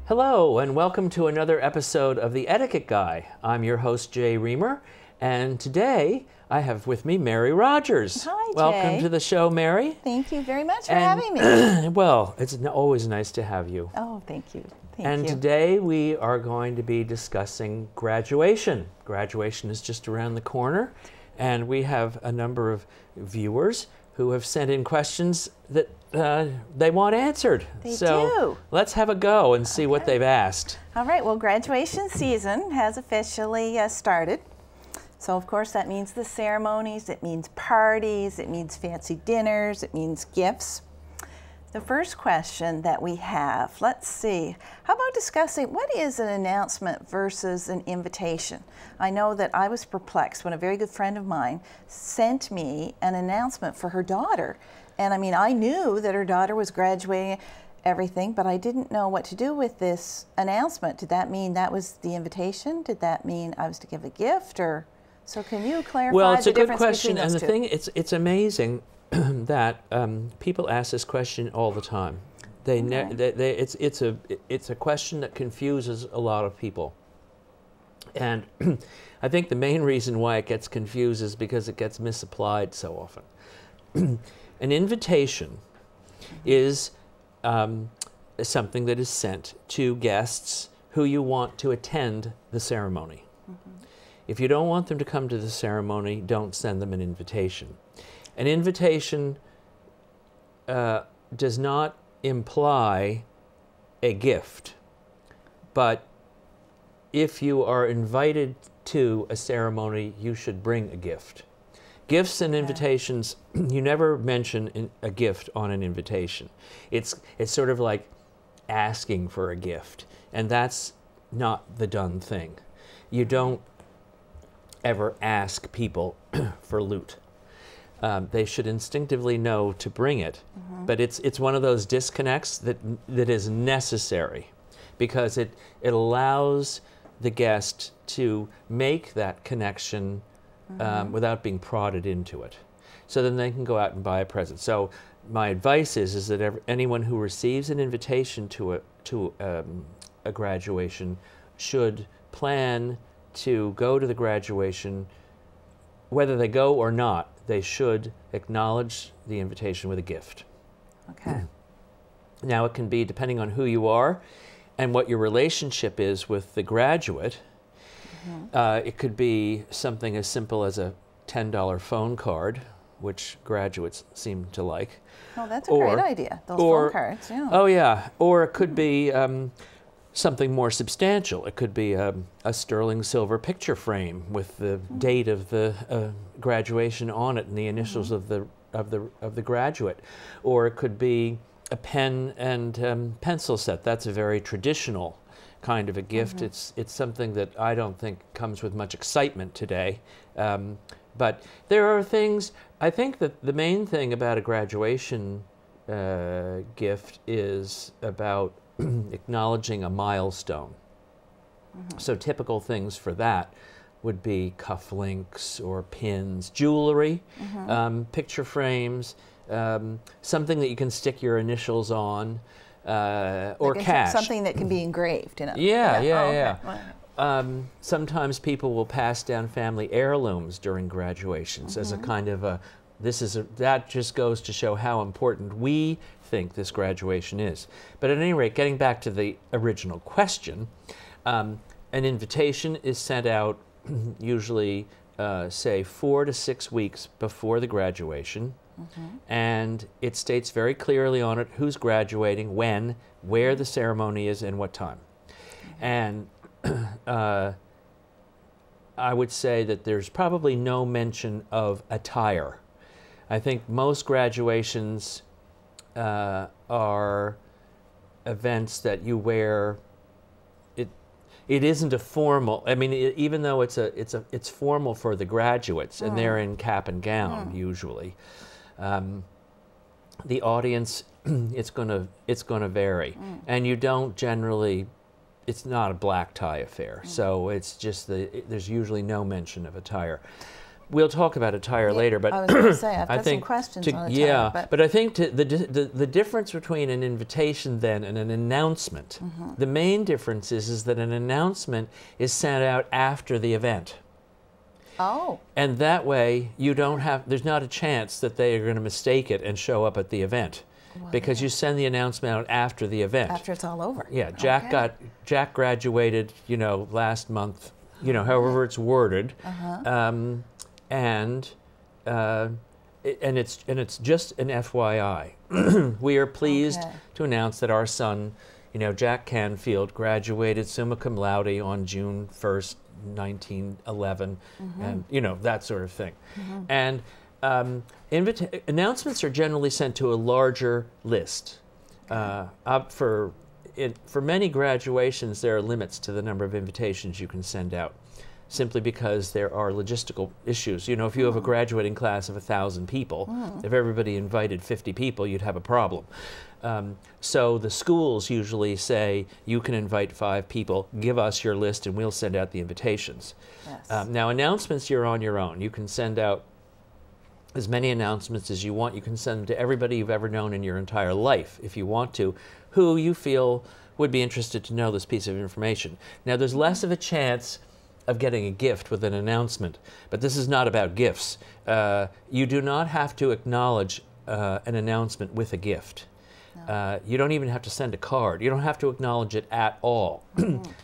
Hello, and welcome to another episode of the Etiquette Guy. I'm your host, Jay Remer, and today I have with me Mary Rogers. Hi, Jay. Welcome to the show, Mary. Thank you very much for having me. Well, it's always nice to have you. Oh, thank you. And today we are going to be discussing graduation. Graduation is just around the corner, and we have a number of viewers who have sent in questions that they want answered. They so do. Let's have a go and see what they've asked. All right, well, graduation season has officially started. So, of course, that means the ceremonies, it means parties, it means fancy dinners, it means gifts. The first question that we have, let's see, how about discussing what is an announcement versus an invitation? I know that I was perplexed when a very good friend of mine sent me an announcement for her daughter. And I mean, I knew that her daughter was graduating, everything, but I didn't know what to do with this announcement. Did that mean that was the invitation? Did that mean I was to give a gift? Or so can you clarify well, it's the a good difference question, between and those the two? thing, it's amazing that people ask this question all the time. It's a question that confuses a lot of people, and I think the main reason why it gets confused is because it gets misapplied so often. An invitation is something that is sent to guests who you want to attend the ceremony. If you don't want them to come to the ceremony, don't send them an invitation. An invitation does not imply a gift, but if you are invited to a ceremony, you should bring a gift. Gifts and invitations, you never mention a gift on an invitation. It's sort of like asking for a gift, and that's not the done thing. You don't ever ask people for loot. They should instinctively know to bring it, but it's one of those disconnects that is necessary, because it allows the guest to make that connection without being prodded into it. So then they can go out and buy a present. So my advice is that anyone who receives an invitation to a graduation should plan to go to the graduation. Whether they go or not, they should acknowledge the invitation with a gift. Okay. Now, it can be, depending on who you are and what your relationship is with the graduate, it could be something as simple as a $10 phone card, which graduates seem to like. Oh, that's a great idea, those phone cards. Yeah. Oh, yeah. Or it could be something more substantial. It could be a sterling silver picture frame with the date of the graduation on it and the initials of the graduate. Or it could be a pen and pencil set. That's a very traditional kind of a gift. It's something that I don't think comes with much excitement today. But there are things, I think that the main thing about a graduation gift is about acknowledging a milestone. So typical things for that would be cufflinks or pins, jewelry, picture frames, something that you can stick your initials on, or like cash. Something that can be engraved. You know? Yeah. Sometimes people will pass down family heirlooms during graduations as a kind of a, that just goes to show how important we think this graduation is. But at any rate, getting back to the original question, an invitation is sent out usually, say, 4 to 6 weeks before the graduation, and it states very clearly on it who's graduating, when, where the ceremony is, and what time. And I would say that there's probably no mention of attire. I think most graduations are events that you wear. It isn't a formal. I mean, even though it's formal for the graduates, and they're in cap and gown usually. The audience, it's gonna vary, and you don't generally. It's not a black tie affair, so it's just there's usually no mention of attire. we'll talk about attire later, but I was going to say, I've got some questions on attire. Yeah, but I think the difference between an invitation then and an announcement, the main difference is that an announcement is sent out after the event. Oh. And that way, you don't have, there's not a chance that they are going to mistake it and show up at the event. Wow. Because you send the announcement out after the event. After it's all over. Yeah, Jack graduated, you know, last month, you know, however it's worded. And it's just an FYI. We are pleased to announce that our son, you know, Jack Canfield, graduated summa cum laude on June 1st, 1911, and you know, that sort of thing. And announcements are generally sent to a larger list. For many graduations, there are limits to the number of invitations you can send out, simply because there are logistical issues. You know, if you have a graduating class of 1,000 people, if everybody invited 50 people, you'd have a problem. So the schools usually say, you can invite 5 people, give us your list and we'll send out the invitations. Yes. Now announcements, you're on your own. You can send out as many announcements as you want. You can send them to everybody you've ever known in your entire life, if you want to, who you feel would be interested to know this piece of information. Now there's less of a chance of getting a gift with an announcement, but this is not about gifts. You do not have to acknowledge an announcement with a gift. You don't even have to send a card. You don't have to acknowledge it at all.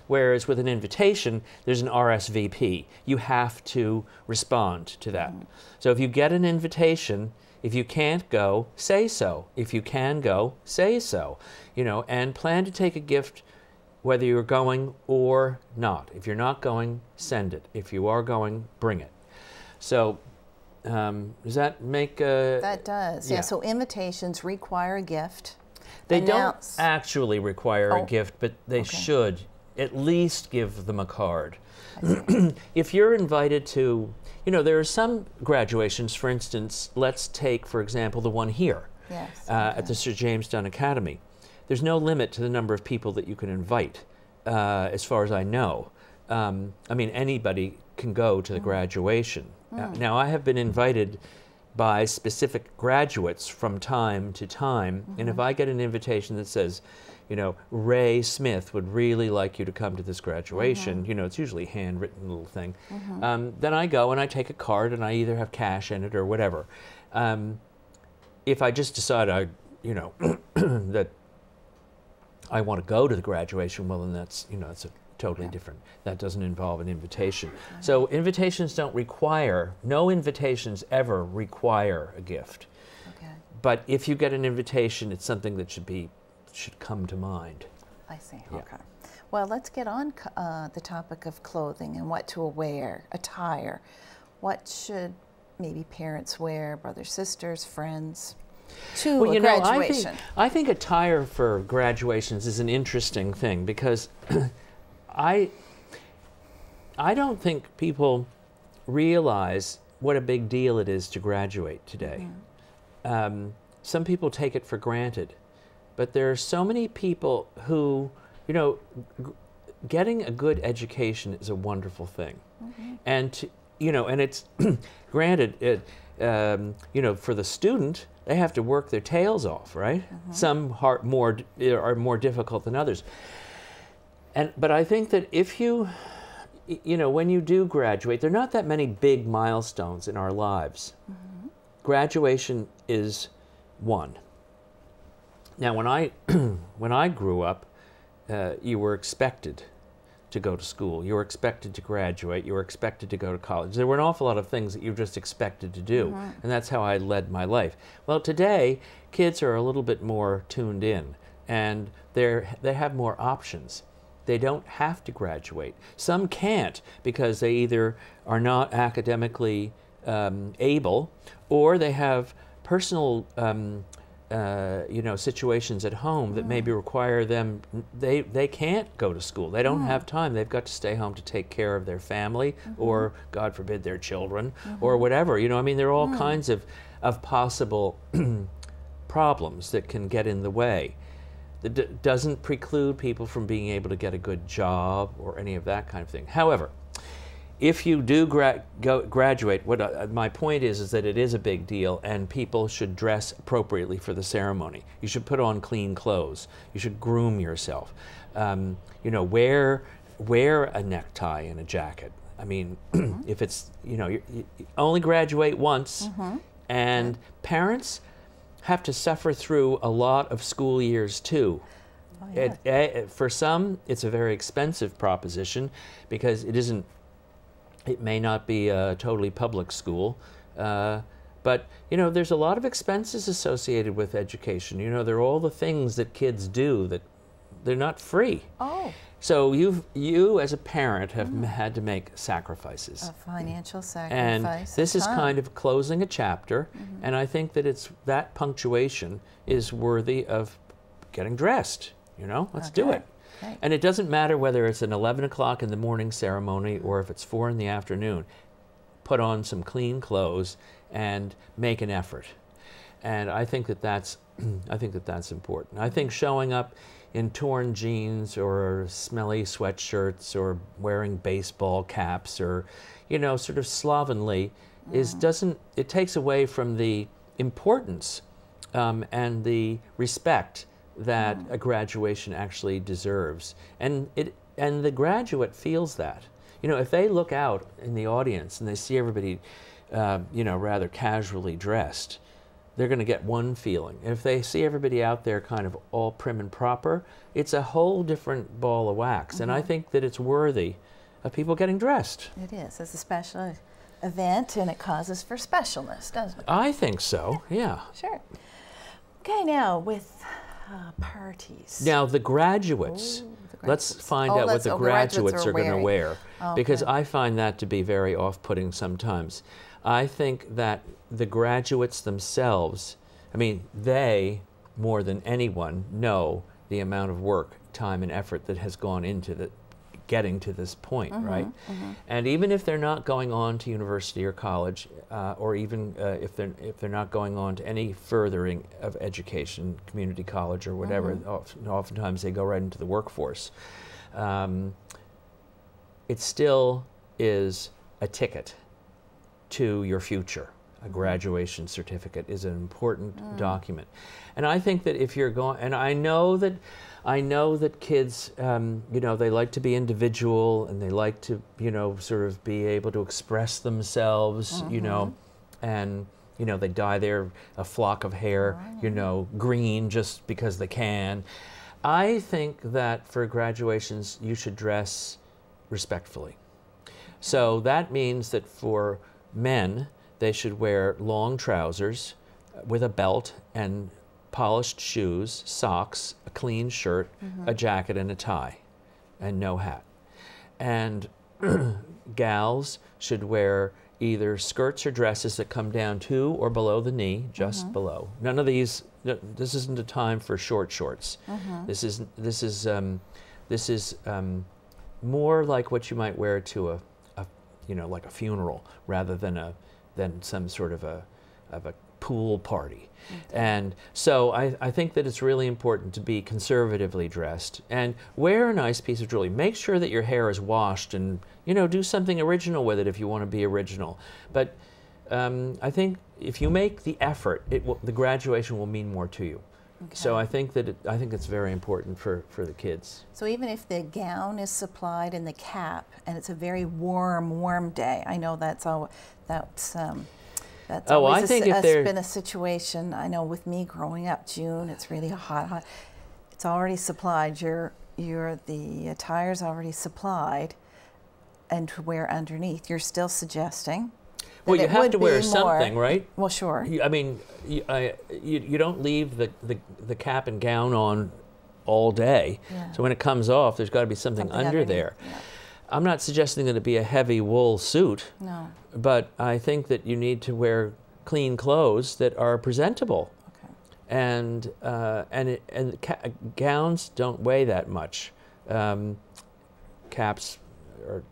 Whereas with an invitation, there's an RSVP. You have to respond to that. So if you get an invitation, if you can't go, say so. If you can go, say so. You know, and plan to take a gift whether you're going or not. If you're not going, send it. If you are going, bring it. So does that make a... That does, yeah. So invitations require a gift. They don't actually require a gift, but they should at least give them a card. If you're invited to, you know, there are some graduations, for instance, let's take, for example, the one here at the Sir James Dunn Academy. There's no limit to the number of people that you can invite, as far as I know. I mean, anybody can go to the graduation. Now, I have been invited by specific graduates from time to time, and if I get an invitation that says, you know, Ray Smith would really like you to come to this graduation, you know, it's usually a handwritten little thing, then I go and I take a card and I either have cash in it or whatever. If I just decide you know, that I want to go to the graduation, well then that's, you know, that's a totally different. That doesn't involve an invitation. So invitations don't require, no invitations ever require a gift. But if you get an invitation, it's something that should come to mind. I see, okay. Well, let's get on the topic of clothing and what to wear, attire. What should maybe parents wear, brothers, sisters, friends, to a graduation? I think attire for graduations is an interesting thing because I don't think people realize what a big deal it is to graduate today. Some people take it for granted, but there are so many people who, you know, getting a good education is a wonderful thing. And, you know, and it's, granted, you know, for the student, they have to work their tails off, right? Some are more difficult than others. But I think that if you know, when you do graduate, there are not that many big milestones in our lives. Graduation is one. Now, when I grew up, you were expected to go to school. You were expected to graduate. You were expected to go to college. There were an awful lot of things that you were just expected to do, and that's how I led my life. Well, today, kids are a little bit more tuned in, and they have more options. They don't have to graduate. Some can't because they either are not academically able, or they have personal you know, situations at home that maybe require them, they can't go to school. They don't have time. They've got to stay home to take care of their family or, God forbid, their children or whatever. You know, I mean, there are all kinds of possible problems that can get in the way. That doesn't preclude people from being able to get a good job or any of that kind of thing. However, if you do graduate, my point is that it is a big deal, and people should dress appropriately for the ceremony. You should put on clean clothes. You should groom yourself. You know, wear a necktie and a jacket. I mean, if it's, you know, you only graduate once, and parents have to suffer through a lot of school years too. Oh, yeah. For some, it's a very expensive proposition because it may not be a totally public school, but you know, there's a lot of expenses associated with education. You know, there are all the things that kids do that they're not free. Oh. So you as a parent have had to make sacrifices. A financial sacrifice. And this is kind of closing a chapter, and I think that that punctuation is worthy of getting dressed. You know, let's do it. Okay. And it doesn't matter whether it's an 11 o'clock in the morning ceremony or if it's 4 in the afternoon. Put on some clean clothes and make an effort. And I think that that's important. I think showing up in torn jeans or smelly sweatshirts or wearing baseball caps or, you know, sort of slovenly it takes away from the importance and the respect that a graduation actually deserves. And the graduate feels that. You know, if they look out in the audience and they see everybody, you know, rather casually dressed, they're going to get one feeling. If they see everybody out there kind of all prim and proper, it's a whole different ball of wax. And I think that it's worthy of people getting dressed. It is. It's a special event, and it causes for specialness, doesn't it? I think so, yeah. Sure. Okay, now with parties. Now the graduates. Let's find out what the graduates are going to wear, because I find that to be very off-putting sometimes. I think that the graduates themselves, I mean, they, more than anyone, know the amount of work, time, and effort that has gone into getting to this point, right? And even if they're not going on to university or college, or even if they're not going on to any furthering of education, community college or whatever, oftentimes they go right into the workforce. It still is a ticket to your future. A graduation certificate is an important document. And I think that if you're going, and I know that kids, you know, they like to be individual and they like to, you know, sort of be able to express themselves, you know, and, you know, they dye a flock of hair, you know, green just because they can. I think that for graduations, you should dress respectfully. So that means that for men, they should wear long trousers with a belt and polished shoes, socks, a clean shirt, a jacket and a tie, and no hat. And gals should wear either skirts or dresses that come down to or below the knee, just below. None of these, this isn't a time for short shorts. This is more like what you might wear to a you know, like a funeral rather than some sort of a pool party. And so I think that it's really important to be conservatively dressed and wear a nice piece of jewelry. Make sure that your hair is washed and, you know, do something original with it if you want to be original. But I think if you make the effort, the graduation will mean more to you. Okay. So I think that it's very important for the kids. So even if the gown is supplied and the cap, and it's a very warm day, I know that's always been a situation. I know with me growing up, June, it's really hot. It's already supplied. The attire's already supplied, and to wear underneath. You're still suggesting. Well, you have to wear something, right? Well, sure. I mean, you don't leave the cap and gown on all day. Yeah. So when it comes off, there's got to be something under there. Yeah. I'm not suggesting that it be a heavy wool suit. No. But I think that you need to wear clean clothes that are presentable. Okay. And gowns don't weigh that much. Caps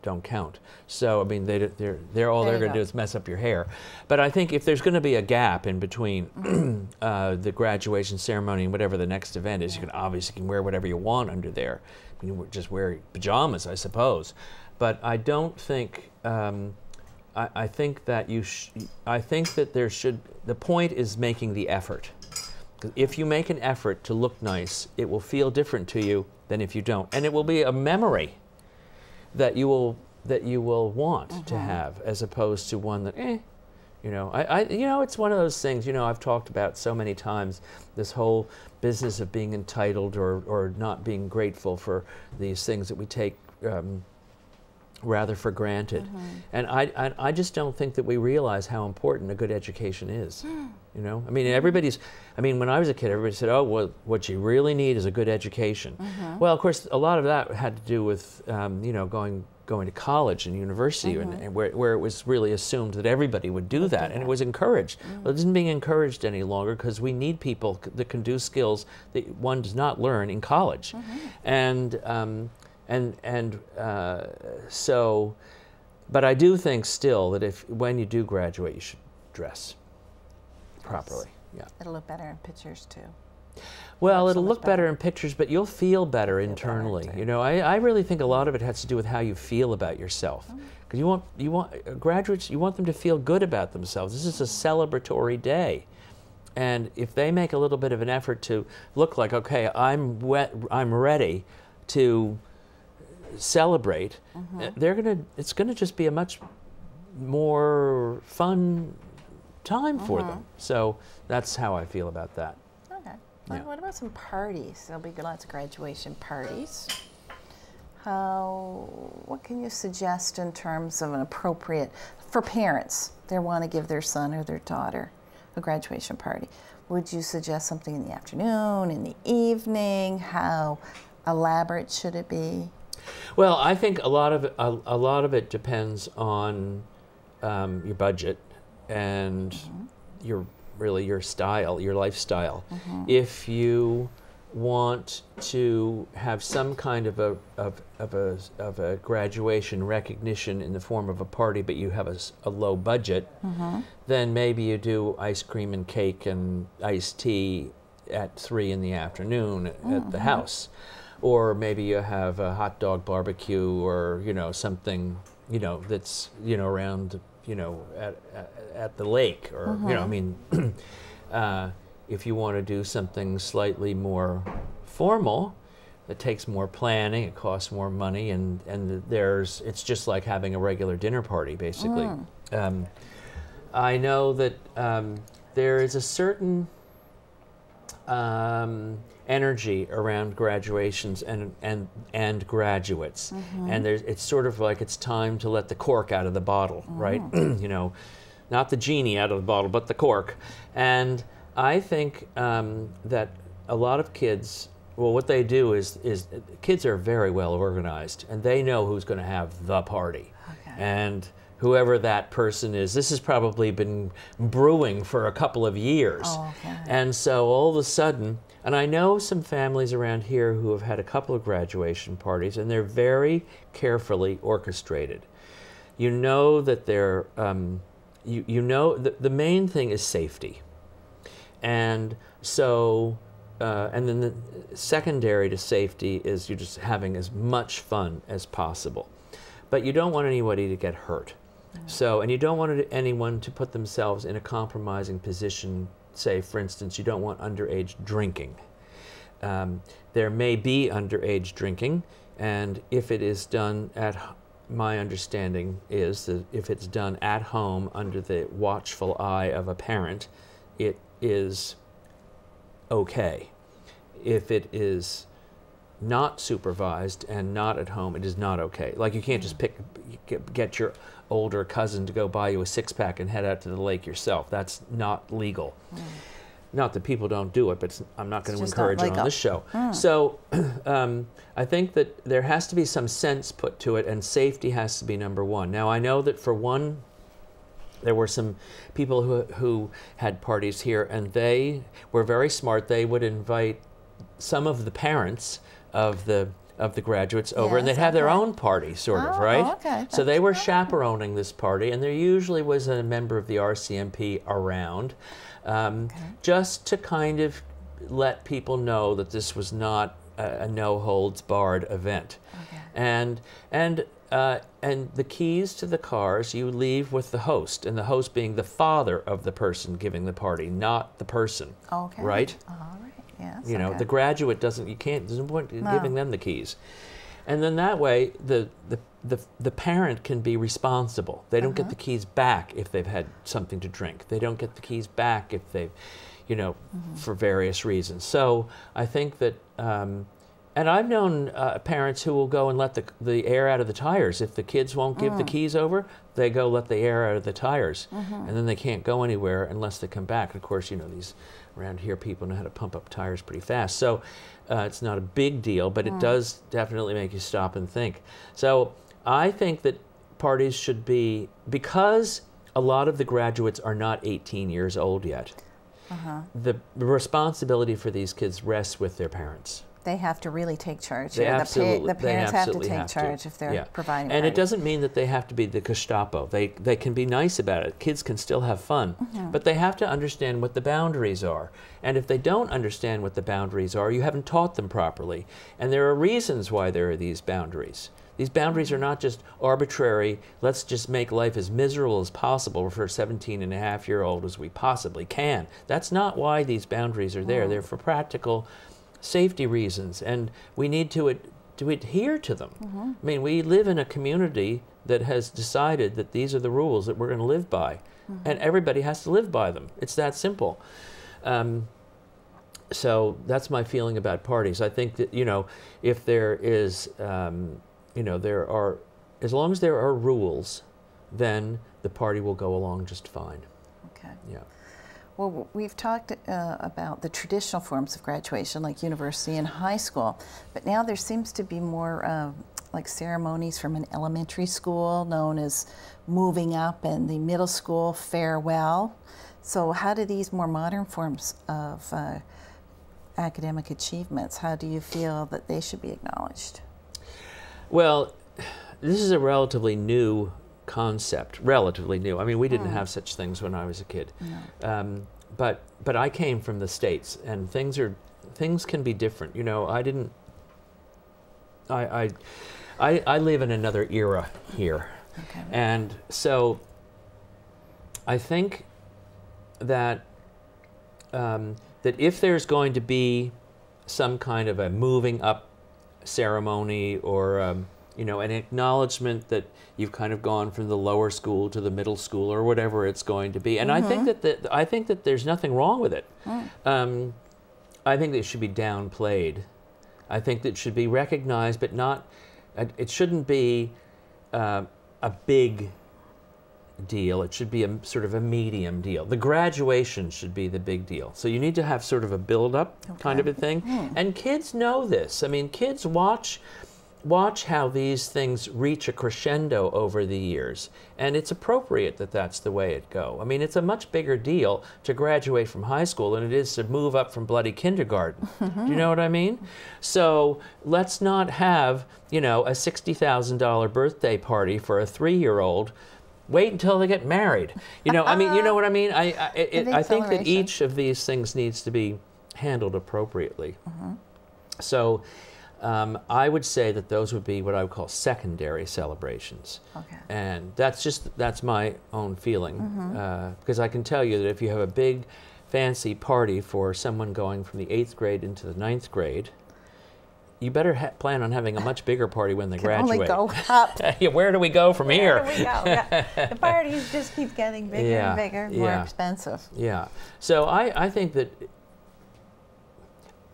don't count. So I mean, they're all they're going to do is mess up your hair. But I think if there's going to be a gap in between the graduation ceremony and whatever the next event is, you can obviously wear whatever you want under there. you just wear pajamas, I suppose. But I don't think, I think that the point is making the effort. If you make an effort to look nice, it will feel different to you than if you don't. And it will be a memory that you will want to have, as opposed to one that, you know, it's one of those things, you know, I've talked about so many times, this whole business of being entitled or not being grateful for these things that we take rather for granted. And I just don't think that we realize how important a good education is. You know, I mean, when I was a kid, everybody said, oh, well, what you really need is a good education. Well, of course, a lot of that had to do with, you know, going to college and university, and where it was really assumed that everybody would do that, and it was encouraged. Well, it isn't being encouraged any longer, because we need people that can do skills that one does not learn in college. So, but I do think still that when you do graduate, you should dress properly. Yeah. It'll look better in pictures too. Well, it'll look better in pictures, but you'll feel better internally. You know, I really think a lot of it has to do with how you feel about yourself. Because you want graduates, you want them to feel good about themselves. This is a celebratory day. And if they make a little bit of an effort to look like, okay, I'm ready to celebrate, it's gonna just be a much more fun time for them. So that's how I feel about that. Okay. Yeah. What about some parties? There'll be lots of graduation parties. What can you suggest in terms of an appropriate, for parents, they want to give their son or their daughter a graduation party? Would you suggest something in the afternoon, in the evening? How elaborate should it be? Well, I think a lot of it depends on your budget and your style, your lifestyle. If you want to have some kind of a graduation recognition in the form of a party, but you have a low budget, then maybe you do ice cream and cake and iced tea at 3 in the afternoon at the house. Or maybe you have a hot dog barbecue, or, you know, something, you know, that's, you know, around, you know, at the lake, or, you know, I mean, if you want to do something slightly more formal, it takes more planning, it costs more money, and it's just like having a regular dinner party, basically. I know that there is a certain energy around graduations and graduates, and it's sort of like it's time to let the cork out of the bottle, right? You know, not the genie out of the bottle, but the cork. And I think that a lot of kids, well, what they do is kids are very well organized, and they know who's going to have the party. And whoever that person is, this has probably been brewing for a couple of years. And so all of a sudden, and I know some families around here who have had a couple of graduation parties, and they're very carefully orchestrated. You know that they're, you know, the main thing is safety. And so, and then the secondary to safety is you're just having as much fun as possible. But you don't want anybody to get hurt. So, and you don't want anyone to put themselves in a compromising position. Say, for instance, you don't want underage drinking. There may be underage drinking, and if it is done my understanding is that if it's done at home under the watchful eye of a parent, it is okay. If it is not supervised and not at home, it is not okay. Like, you can't just get your older cousin to go buy you a 6-pack and head out to the lake yourself. That's not legal. Not that people don't do it, but I'm not going to encourage it on this show. So I think that there has to be some sense put to it, and safety has to be number one. Now, I know that for one, there were some people who had parties here, and they were very smart. They would invite some of the parents of the graduates over, and they'd have their own party, sort of, right? So they were chaperoning this party, and there usually was a member of the RCMP around, just to kind of let people know that this was not a no-holds-barred event. Okay. And the keys to the cars you leave with the host, and the host being the father of the person giving the party, not the person. Okay. Right? All right. Yes. You know, okay. the graduate doesn't. You can't. There's no point in giving them the keys. And then that way, the parent can be responsible. They don't get the keys back if they've had something to drink. They don't get the keys back if they've, you know, for various reasons. So I think that, and I've known parents who will go and let the air out of the tires. If the kids won't give the keys over, they go let the air out of the tires. And then they can't go anywhere unless they come back. And of course, you know, these around here people know how to pump up tires pretty fast. So it's not a big deal, but it does definitely make you stop and think. So I think that parties should be, because a lot of the graduates are not 18 years old yet, the responsibility for these kids rests with their parents. They have to really take charge. They absolutely, the parents have to take have charge to. if they're providing. And parties. it doesn't mean that they have to be the Gestapo. They can be nice about it. Kids can still have fun, but they have to understand what the boundaries are. And if they don't understand what the boundaries are, you haven't taught them properly. And there are reasons why there are these boundaries. These boundaries are not just arbitrary, let's just make life as miserable as possible for a 17-and-a-half-year-old as we possibly can. That's not why these boundaries are there. They're for practical safety reasons, and we need to adhere to them. I mean, we live in a community that has decided that these are the rules that we're going to live by, and everybody has to live by them. It's that simple. So that's my feeling about parties. I think that, you know, if there is, you know, there are, as long as there are rules, then the party will go along just fine. Okay. Yeah. Well, we've talked about the traditional forms of graduation, like university and high school, but now there seems to be more like ceremonies from an elementary school known as moving up, and the middle school farewell. So how do these more modern forms of academic achievements, how do you feel that they should be acknowledged? Well, this is a relatively new concept, relatively new. I mean, we didn't have such things when I was a kid. No. But I came from the States, and things can be different. You know, I live in another era here. Okay. And so I think that that if there's going to be some kind of a moving up ceremony, or you know, an acknowledgement that you've kind of gone from the lower school to the middle school, or whatever it's going to be, and I think that there's nothing wrong with it. I think that it should be downplayed. I think that it should be recognized, but not. It shouldn't be a big deal. It should be a sort of a medium deal. The graduation should be the big deal. So you need to have sort of a build-up kind of a thing. And kids know this. I mean, kids watch how these things reach a crescendo over the years, and it's appropriate that that's the way it go. I mean, it's a much bigger deal to graduate from high school than it is to move up from bloody kindergarten. Do you know what I mean? So let's not have, you know, a $60,000 birthday party for a 3-year-old. Wait until they get married. You know, I mean, you know what I mean? I think that each of these things needs to be handled appropriately. So I would say that those would be what I would call secondary celebrations. Okay. And that's my own feeling. Because I can tell you that if you have a big fancy party for someone going from the 8th grade into the 9th grade, you better plan on having a much bigger party when they graduate. Only go up. Yeah, where do we go from here? Where do we go? Yeah. The parties just keep getting bigger and bigger, more expensive. Yeah. So I think that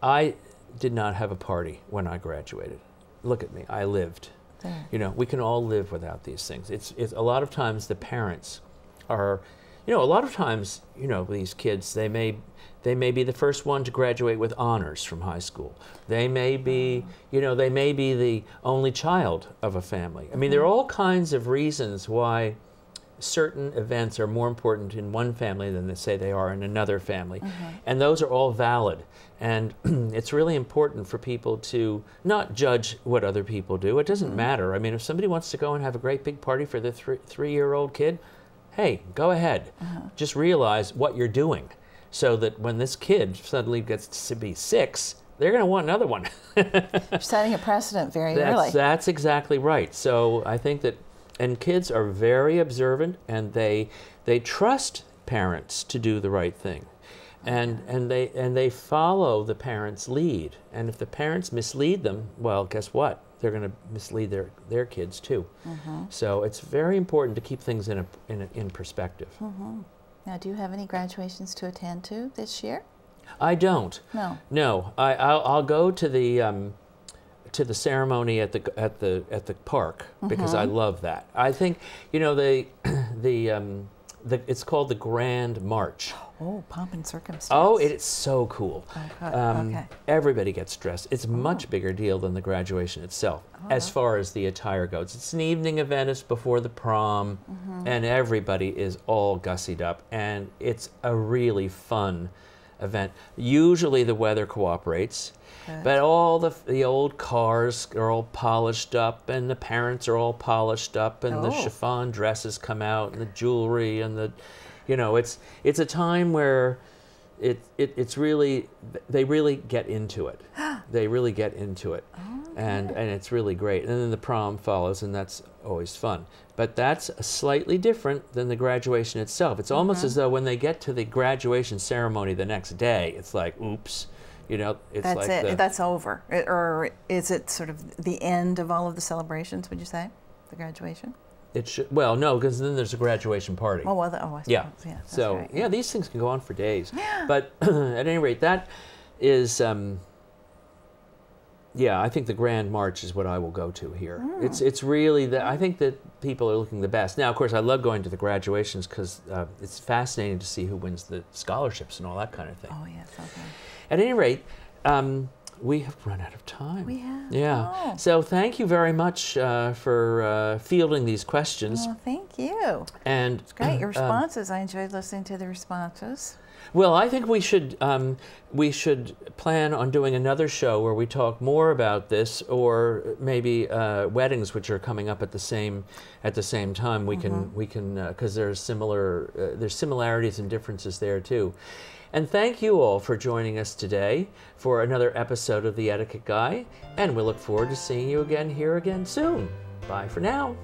I did not have a party when I graduated. Look at me. I lived. There. You know, we can all live without these things. It's a lot of times the parents are, you know, a lot of times, you know, these kids, they may be the first one to graduate with honors from high school. They may be, you know, they may be the only child of a family. I mean, there are all kinds of reasons why certain events are more important in one family than they say they are in another family. And those are all valid. And it's really important for people to not judge what other people do. It doesn't matter. I mean, if somebody wants to go and have a great big party for the 3-year-old kid, hey, go ahead. Just realize what you're doing, so that when this kid suddenly gets to be 6, they're going to want another one. You're setting a precedent very early. That's exactly right. So I think that, and kids are very observant, and they trust parents to do the right thing. And they follow the parents' lead. And if the parents mislead them, well, guess what? They're going to mislead their kids too. So it's very important to keep things in perspective. Now, do you have any graduations to attend to this year? I don't. No. No. I'll go to the ceremony at the park because I love that. I think, you know, it's called the Grand March. Oh, pomp and circumstance. Oh, it's so cool. Okay. Everybody gets dressed. It's a much bigger deal than the graduation itself, as far as the attire goes. It's an evening event. It's before the prom, and everybody is all gussied up, and it's a really fun event. Usually the weather cooperates. Good. But all the old cars are all polished up, and the parents are all polished up, and the chiffon dresses come out, and the jewelry, and it's a time where it's really, they really get into it. They really get into it, and it's really great. And then the prom follows, and that's always fun. But that's slightly different than the graduation itself. It's almost as though when they get to the graduation ceremony the next day, it's like, oops. You know, it's that's like it. That's over. Or is it sort of the end of all of the celebrations? Would you say, the graduation? It should. Well, no, because then there's a graduation party. Oh well. I suppose. Yeah. Yeah. That's So right. yeah, these things can go on for days. But at any rate, that is. Yeah, I think the Grand March is what I will go to here. It's really I think that people are looking the best. Now, of course, I love going to the graduations because it's fascinating to see who wins the scholarships and all that kind of thing. Oh yes. Okay. At any rate, we have run out of time. We have. Yeah. Oh. So thank you very much for fielding these questions. Well, thank you. And It's great. Your responses. I enjoyed listening to the responses. well, I think we should plan on doing another show where we talk more about this, or maybe weddings, which are coming up at the same time. We can because there's similarities and differences there too. And thank you all for joining us today for another episode of The Etiquette Guy, and we look forward to seeing you again here soon. Bye for now.